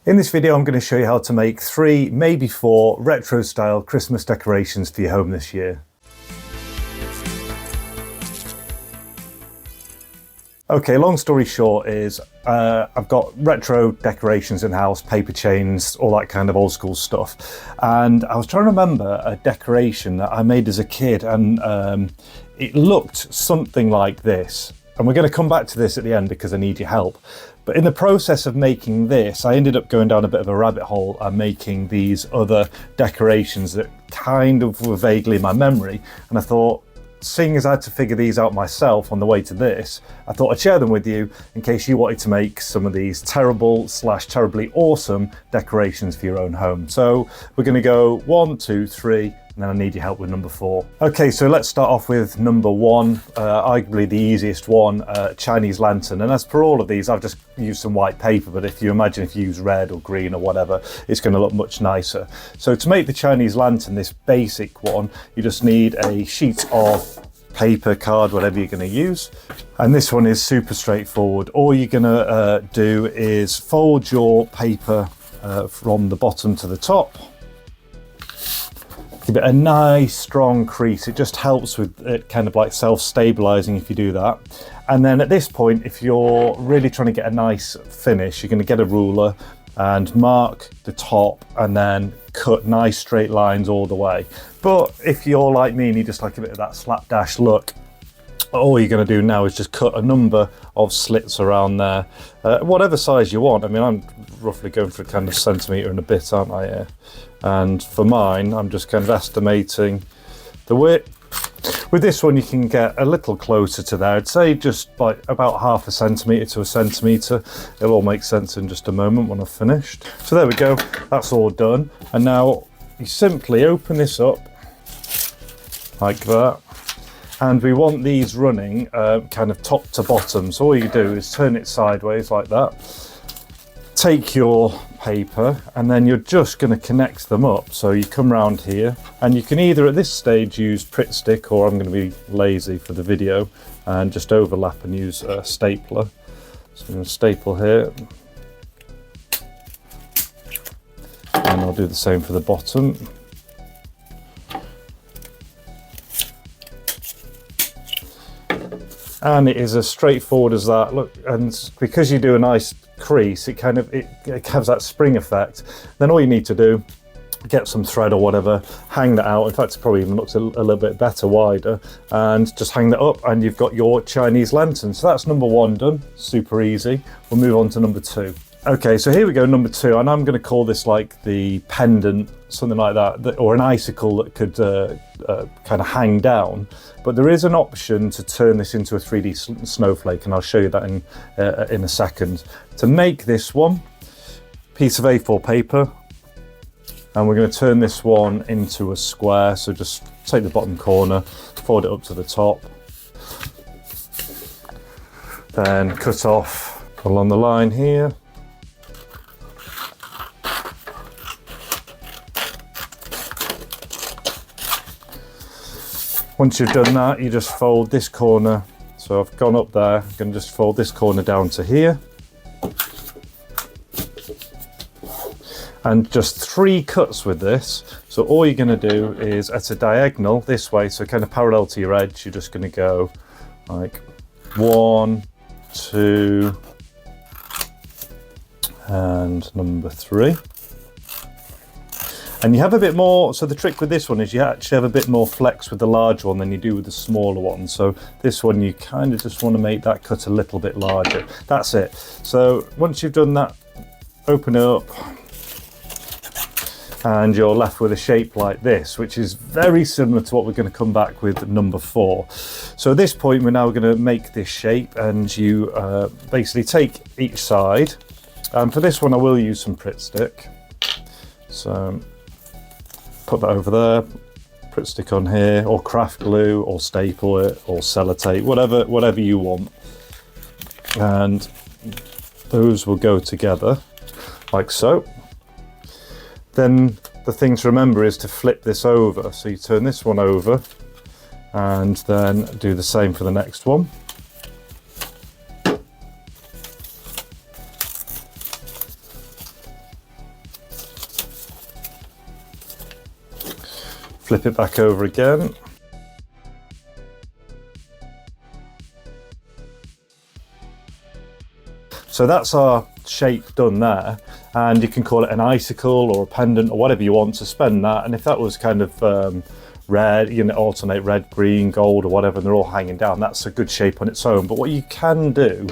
In this video, I'm going to show you how to make 3, maybe 4 retro style Christmas decorations for your home this year. Okay, long story short is I've got retro decorations in house, paper chains, all that kind of old school stuff. And I was trying to remember a decoration that I made as a kid, and it looked something like this. And we're going to come back to this at the end because I need your help. But in the process of making this, I ended up going down a bit of a rabbit hole and making these other decorations that kind of were vaguely in my memory. And I thought, seeing as I had to figure these out myself on the way to this, I thought I'd share them with you in case you wanted to make some of these terribly awesome decorations for your own home. So we're going to go 1, 2, 3. And then I need your help with number 4. Okay, so let's start off with number 1, arguably the easiest one, Chinese lantern. And as per all of these, I've just used some white paper, but if you imagine if you use red or green or whatever, it's going to look much nicer. So to make the Chinese lantern, this basic one, you just need a sheet of paper, card, whatever you're going to use. And this one is super straightforward. All you're going to do is fold your paper from the bottom to the top. Give it a nice strong crease. It just helps with it kind of like self-stabilizing if you do that. And then at this point, if you're really trying to get a nice finish, you're going to get a ruler and mark the top and then cut nice straight lines all the way. But if you're like me and you just like a bit of that slapdash look, all you're going to do now is just cut a number of slits around there, whatever size you want. I mean, I'm roughly going for a kind of centimetre and a bit, aren't I here? And for mine, I'm just kind of estimating the width. With this one, you can get a little closer to there. I'd say just by about half a centimetre to a centimetre. It'll all make sense in just a moment when I've finished. So there we go, that's all done. And now you simply open this up like that. And we want these running kind of top to bottom. So all you do is turn it sideways like that. Take your paper and then you're just going to connect them up. So you come round here and you can either at this stage use Pritt stick, or I'm going to be lazy for the video and just overlap and use a stapler. So I'm going to staple here. And I'll do the same for the bottom. And it is as straightforward as that. Look, and because you do a nice crease, it has that spring effect. Then all you need to do, get some thread or whatever, hang that out. In fact, it probably even looks a little bit better wider, and just hang that up and you've got your Chinese lantern. So that's number 1 done, super easy. We'll move on to number 2. Okay, so here we go, number 2, and I'm going to call this like the pendant, something like that, or an icicle that could kind of hang down. But there is an option to turn this into a 3D snowflake, and I'll show you that in a second. To make this one, piece of A4 paper, and we're going to turn this one into a square. So just take the bottom corner, fold it up to the top, then cut off along the line here. Once you've done that, you just fold this corner. So I've gone up there, I'm going to just fold this corner down to here. And just 3 cuts with this. So all you're going to do is at a diagonal this way, so kind of parallel to your edge, you're just going to go like 1, 2, and number 3. And you have a bit more, so the trick with this one is you actually have a bit more flex with the large one than you do with the smaller one. So this one, you kind of just want to make that cut a little bit larger. That's it. So once you've done that, open it up and you're left with a shape like this, which is very similar to what we're going to come back with number 4. So at this point, we're now going to make this shape, and you basically take each side. For this one, I will use some Pritt stick. So put that over there, Pritt stick on here, or craft glue, or staple it, or sellotape, whatever you want. And those will go together like so. Then the thing to remember is to flip this over. So you turn this one over and then do the same for the next one. Flip it back over again. So that's our shape done there, and you can call it an icicle or a pendant or whatever you want to spend that. And if that was kind of red, you know, alternate red, green, gold or whatever, and they're all hanging down, that's a good shape on its own. But what you can do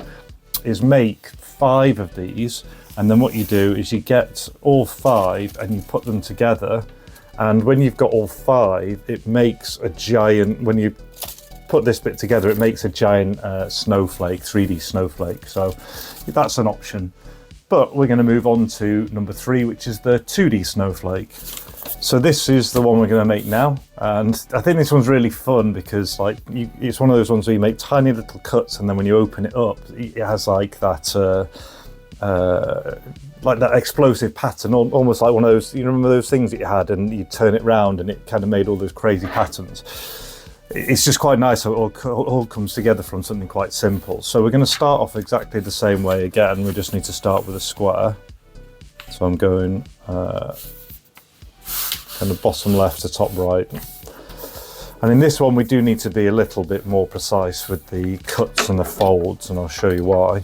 is make 5 of these, and then what you do is you get all 5 and you put them together, and when you've got all 5, it makes a giant, when you put this bit together, it makes a giant snowflake, 3D snowflake. So that's an option. But we're going to move on to number 3, which is the 2D snowflake. So this is the one we're going to make now, and I think this one's really fun because it's one of those ones where you make tiny little cuts, and then when you open it up, it has like that explosive pattern, almost like one of those, you remember those things that you had and you turn it round and it kind of made all those crazy patterns. It's just quite nice how it all comes together from something quite simple. So we're going to start off exactly the same way again. We just need to start with a square. So I'm going kind of bottom left to top right. And in this one we do need to be a little bit more precise with the cuts and the folds, and I'll show you why.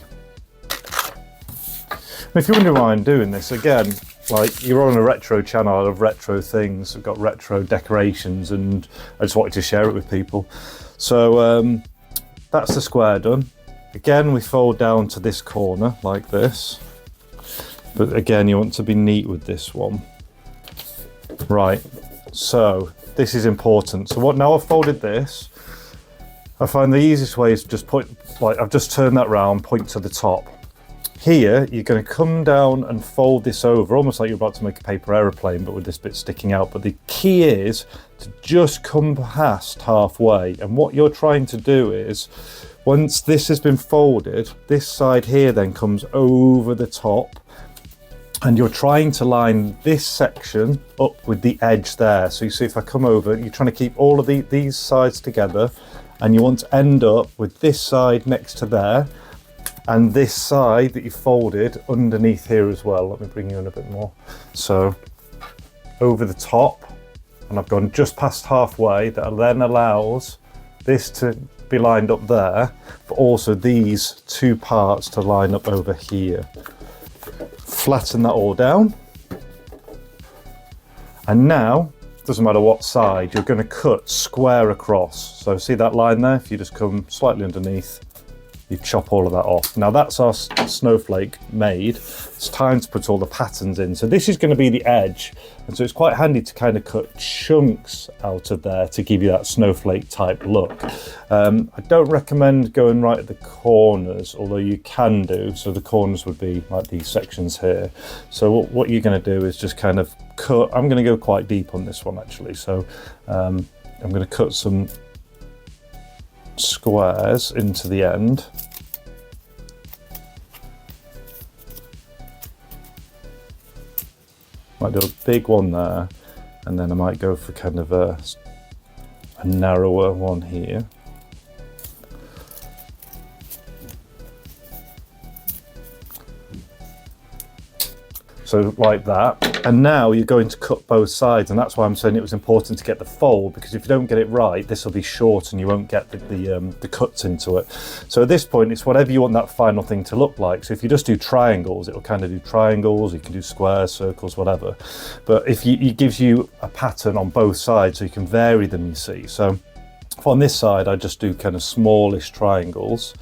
And if you're wondering why I'm doing this, again, like, you're on a retro channel of retro things, we've got retro decorations, and I just wanted to share it with people. So that's the square done. Again, we fold down to this corner like this, but again, you want to be neat with this one. Right, so this is important. So now I've folded this, I find the easiest way is just I've just turned that round, point to the top. Here, you're going to come down and fold this over, almost like you're about to make a paper aeroplane, but with this bit sticking out. But the key is to just come past halfway. And what you're trying to do is, once this has been folded, this side here then comes over the top, and you're trying to line this section up with the edge there. So you see, if I come over, you're trying to keep all of these sides together, and you want to end up with this side next to there, and this side that you folded underneath here as well. Let me bring you in a bit more. So over the top, and I've gone just past halfway. That then allows this to be lined up there, but also these 2 parts to line up over here. Flatten that all down. And now, doesn't matter what side, you're going to cut square across. So see that line there? If you just come slightly underneath, you chop all of that off. Now that's our snowflake made. It's time to put all the patterns in. So this is going to be the edge. And so it's quite handy to kind of cut chunks out of there to give you that snowflake type look. I don't recommend going right at the corners, although you can do. So the corners would be like these sections here. So what you're going to do is just kind of cut. I'm going to go quite deep on this one actually. So I'm going to cut some squares into the end. Might do a big one there, and then I might go for kind of a narrower one here. So like that, and now you're going to cut both sides, and that's why I'm saying it was important to get the fold, because if you don't get it right, this will be short and you won't get the cuts into it. So at this point, it's whatever you want that final thing to look like. So if you just do triangles, it'll kind of do triangles, you can do squares, circles, whatever. But if it gives you a pattern on both sides, so you can vary them, you see. So if on this side, I just do kind of smallish triangles,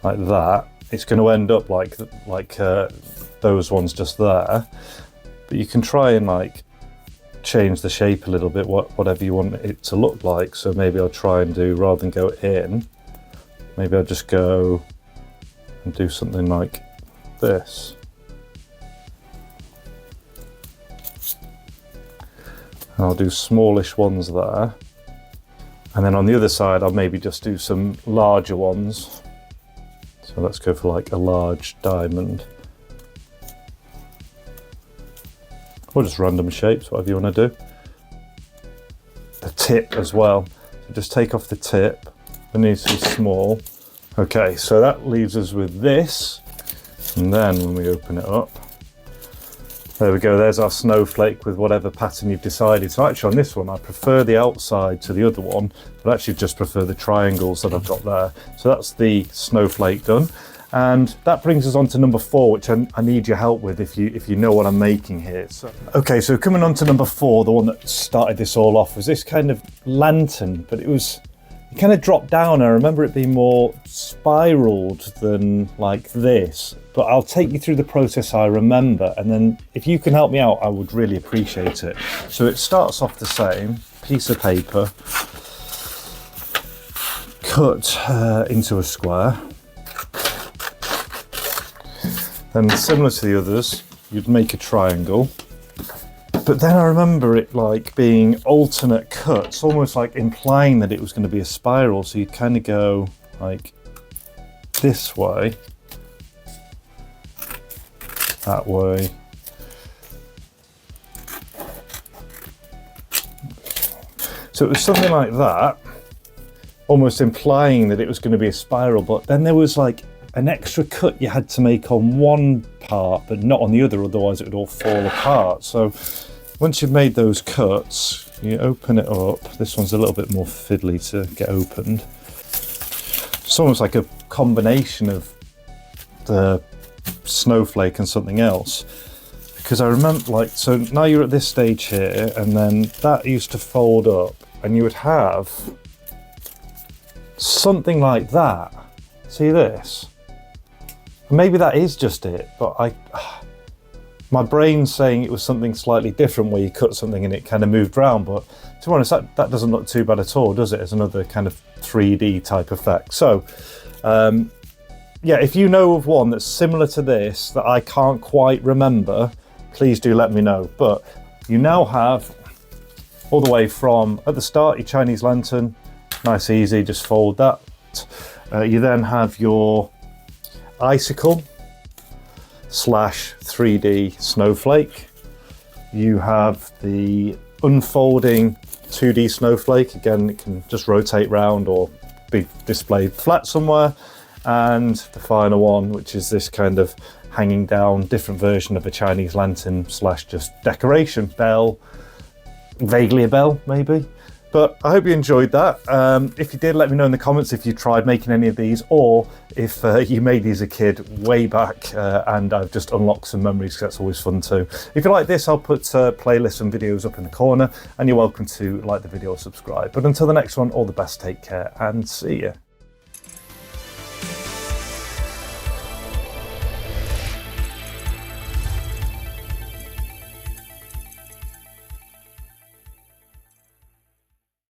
like that, it's going to end up like those ones just there, but you can try and like change the shape a little bit, whatever you want it to look like. So maybe I'll try and do, rather than go in, maybe I'll just go and do something like this. And I'll do smallish ones there, and then on the other side I'll maybe just do some larger ones. So let's go for like a large diamond. Or just random shapes, whatever you want to do. The tip as well. So just take off the tip. It needs to be small. Okay, so that leaves us with this. And then when we open it up, There we go, there's our snowflake with whatever pattern you've decided. So actually on this one, I prefer the outside to the other one, but actually just prefer the triangles that I've got there. So that's the snowflake done. And that brings us on to number 4, which I need your help with if you know what I'm making here. So, okay, so coming on to number 4, the one that started this all off, was this kind of lantern, but it kind of dropped down. I remember it being more spiraled than like this, but I'll take you through the process I remember, and then if you can help me out, I would really appreciate it. So it starts off the same, piece of paper, cut into a square. Then similar to the others, you'd make a triangle. But then I remember it like being alternate cuts, almost like implying that it was going to be a spiral. So you'd kind of go like this way, that way. So it was something like that, almost implying that it was going to be a spiral. But then there was like an extra cut you had to make on one part, but not on the other, otherwise it would all fall apart. So once you've made those cuts, you open it up. This one's a little bit more fiddly to get opened. It's almost like a combination of the snowflake and something else. Because I remember, like, so now you're at this stage here, and then that used to fold up, and you would have something like that. See this? Maybe that is just it, but my brain's saying it was something slightly different where you cut something and it kind of moved around, but to be honest, that doesn't look too bad at all, does it? As another kind of 3D type effect. So, yeah, if you know of one that's similar to this that I can't quite remember, please do let me know. But you now have all the way from, at the start, your Chinese lantern, nice easy, just fold that. You then have your Icicle / 3D snowflake. You have the unfolding 2D snowflake. Again, it can just rotate round or be displayed flat somewhere. And the final one, which is this kind of hanging down, different version of a Chinese lantern / just decoration, bell, vaguely a bell maybe. But I hope you enjoyed that. If you did, let me know in the comments if you tried making any of these, or if you made these as a kid way back and I've just unlocked some memories, because that's always fun too. If you like this, I'll put playlists and videos up in the corner, and you're welcome to like the video or subscribe. But until the next one, all the best, take care, and see ya.